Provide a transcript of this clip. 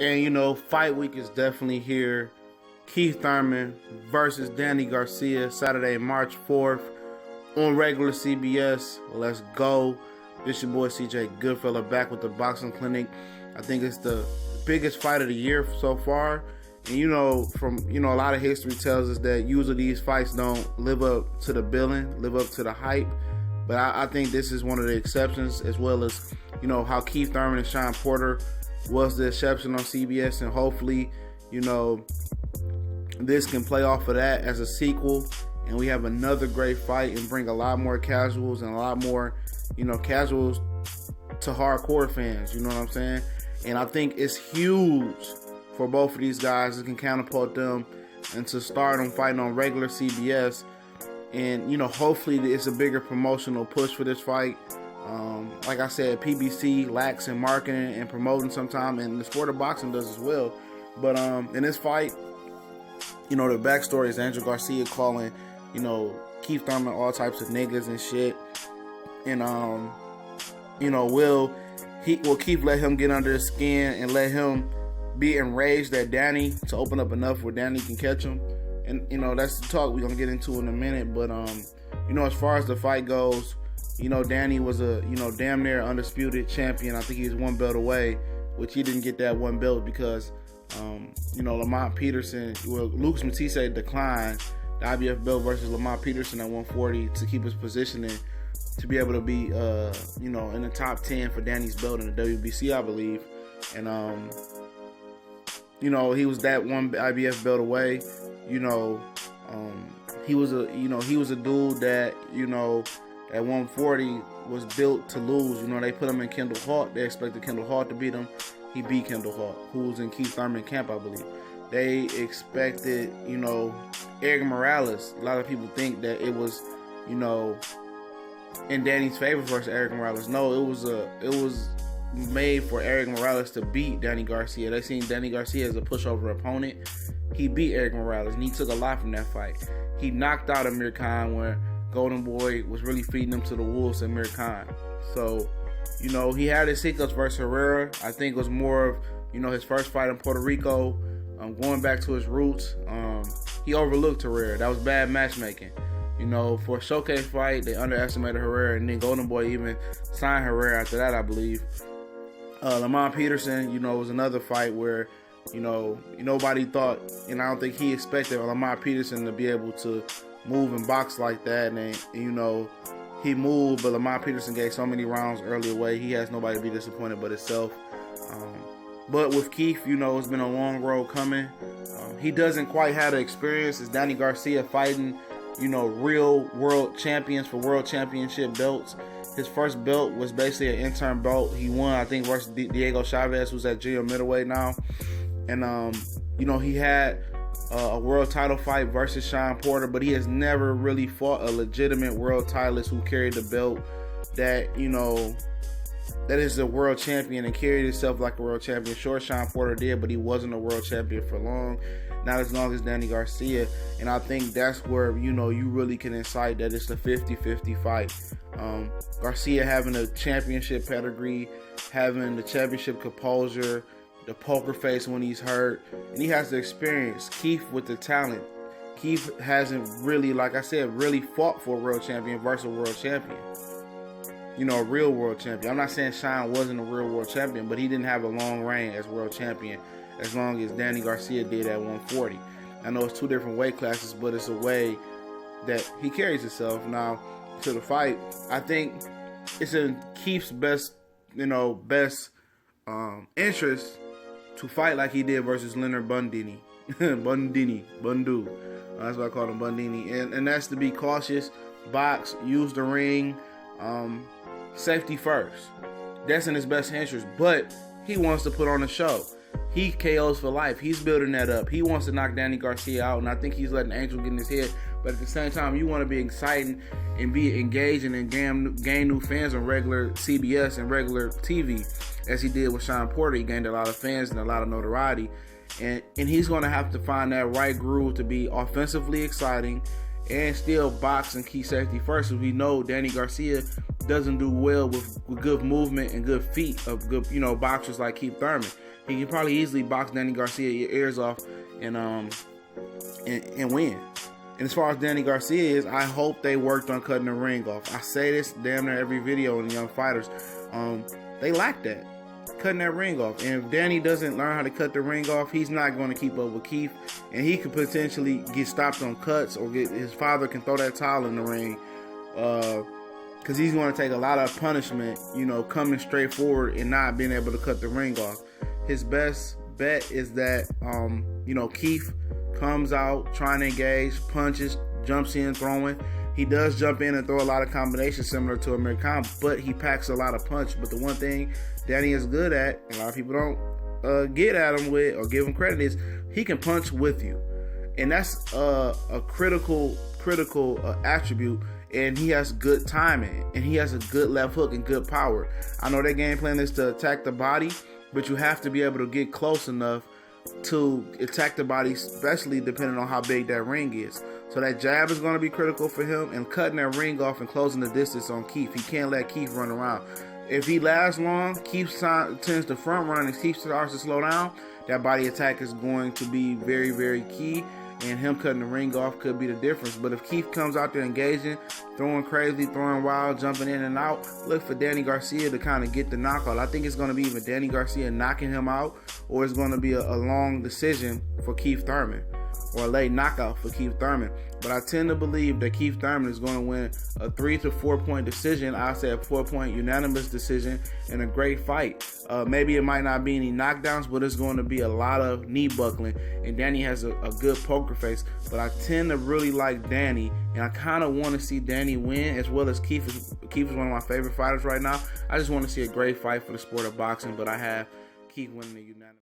And fight week is definitely here. Keith Thurman versus Danny Garcia, Saturday, March 4th on regular CBS. Let's go. This your boy CJ Goodfella back with the Boxing Clinic. I think it's the biggest fight of the year so far. And from a lot of history tells us that usually these fights don't live up to the billing, live up to the hype. But I think this is one of the exceptions, as well as, how Keith Thurman and Sean Porter was the exception on CBS. And hopefully, this can play off of that as a sequel. And we have another great fight and bring a lot more casuals and a lot more, casuals to hardcore fans. You know what I'm saying? And I think it's huge for both of these guys. It can catapult them into stardom fighting on regular CBS. And, hopefully it's a bigger promotional push for this fight. Like I said, PBC lacks in marketing and promoting sometimes, and the sport of boxing does as well. But in this fight, the backstory is Angel Garcia calling, Keith Thurman all types of niggas and shit. And, will Keith let him get under his skin and let him be enraged at Danny to open up enough where Danny can catch him? And, that's the talk we're going to get into in a minute. But, as far as the fight goes, Danny was a, damn near undisputed champion. I think he was one belt away, which he didn't get that one belt because, Lamont Peterson, Lucas Matisse declined the IBF belt versus Lamont Peterson at 140 to keep his positioning to be able to be, in the top 10 for Danny's belt in the WBC, I believe. And, he was that one IBF belt away. He was a dude that, at 140 was built to lose. They put him in Kendall Hart. They expected Kendall Hart to beat him. He beat Kendall Hart, who was in Keith Thurman camp, I believe. They expected, Eric Morales. A lot of people think that it was, in Danny's favor versus Eric Morales. No, it was made for Eric Morales to beat Danny Garcia. They seen Danny Garcia as a pushover opponent. He beat Eric Morales, and he took a lot from that fight. He knocked out Amir Khan where Golden Boy was really feeding him to the wolves, Amir Khan. So, he had his hiccups versus Herrera. I think it was more of, his first fight in Puerto Rico, going back to his roots. He overlooked Herrera. That was bad matchmaking. For a showcase fight, they underestimated Herrera, and then Golden Boy even signed Herrera after that, I believe. Lamont Peterson, was another fight where, nobody thought, and I don't think he expected Lamont Peterson to be able to move and box like that. And he moved, but Lamont Peterson gave so many rounds early away. He has nobody to be disappointed but himself. But with Keith, it's been a long road coming. He doesn't quite have the experience as Danny Garcia fighting, real world champions for world championship belts. His first belt was basically an interim belt. He won, I think, versus Diego Chavez, who's at junior middleweight now. And, he had a world title fight versus Sean Porter, but he has never really fought a legitimate world titleist who carried the belt that, that is a world champion and carried himself like a world champion. Sure, Sean Porter did, but he wasn't a world champion for long. Not as long as Danny Garcia. And I think that's where, you really can incite that it's a 50-50 fight. Garcia having a championship pedigree, having the championship composure, the poker face when he's hurt, and he has the experience. Keith with the talent. Keith hasn't really, like I said, really fought for a world champion versus a world champion. A real world champion. I'm not saying Sean wasn't a real world champion, but he didn't have a long reign as world champion as long as Danny Garcia did at 140. I know it's two different weight classes, but it's a way that he carries himself. Now, to the fight, I think it's in Keith's best interest to fight like he did versus Leonard Bundini. Bundu. That's what I call him, Bundini. And that's to be cautious, box, use the ring, safety first. That's in his best interest. But he wants to put on a show. He KOs for life. He's building that up. He wants to knock Danny Garcia out, and I think he's letting Angel get in his head. But at the same time, you want to be exciting and be engaging and gain new fans on regular CBS and regular TV, as he did with Sean Porter. He gained a lot of fans and a lot of notoriety. And he's going to have to find that right groove to be offensively exciting and still box and key safety first. As we know, Danny Garcia doesn't do well with good movement and good feet of good, boxers like Keith Thurman. He can probably easily box Danny Garcia your ears off and win. And as far as Danny Garcia is, I hope they worked on cutting the ring off. I say this damn near every video in Young Fighters. They lack that. Cutting that ring off. And if Danny doesn't learn how to cut the ring off, he's not going to keep up with Keith. And he could potentially get stopped on cuts, or his father can throw that towel in the ring. Because he's going to take a lot of punishment, coming straight forward and not being able to cut the ring off. His best bet is that, Keith comes out trying to engage, punches, jumps in, throwing. He does jump in and throw a lot of combinations similar to Amir Khan, but he packs a lot of punch. But the one thing Danny is good at, and a lot of people don't get at him with or give him credit, is he can punch with you. And that's a critical attribute. And he has good timing, and he has a good left hook and good power. I know their game plan is to attack the body, but you have to be able to get close enough to attack the body, especially depending on how big that ring is. So that jab is going to be critical for him, and cutting that ring off and closing the distance on Keith. He can't let Keith run around. If he lasts long, Keith tends to front run, and Keith starts to slow down. That body attack is going to be very, very key. And him cutting the ring off could be the difference. But if Keith comes out there engaging, throwing crazy, throwing wild, jumping in and out, look for Danny Garcia to kind of get the knockout. I think it's going to be either Danny Garcia knocking him out, or it's going to be a long decision for Keith Thurman, or a late knockout for Keith Thurman. But I tend to believe that Keith Thurman is going to win a 3 to 4 point decision. I'll say a 4-point unanimous decision in a great fight. Maybe it might not be any knockdowns, but it's going to be a lot of knee buckling. And Danny has a good poker face. But I tend to really like Danny, and I kind of want to see Danny win, as well as Keith. Keith is one of my favorite fighters right now. I just want to see a great fight for the sport of boxing, but I have Keith winning the unanimous.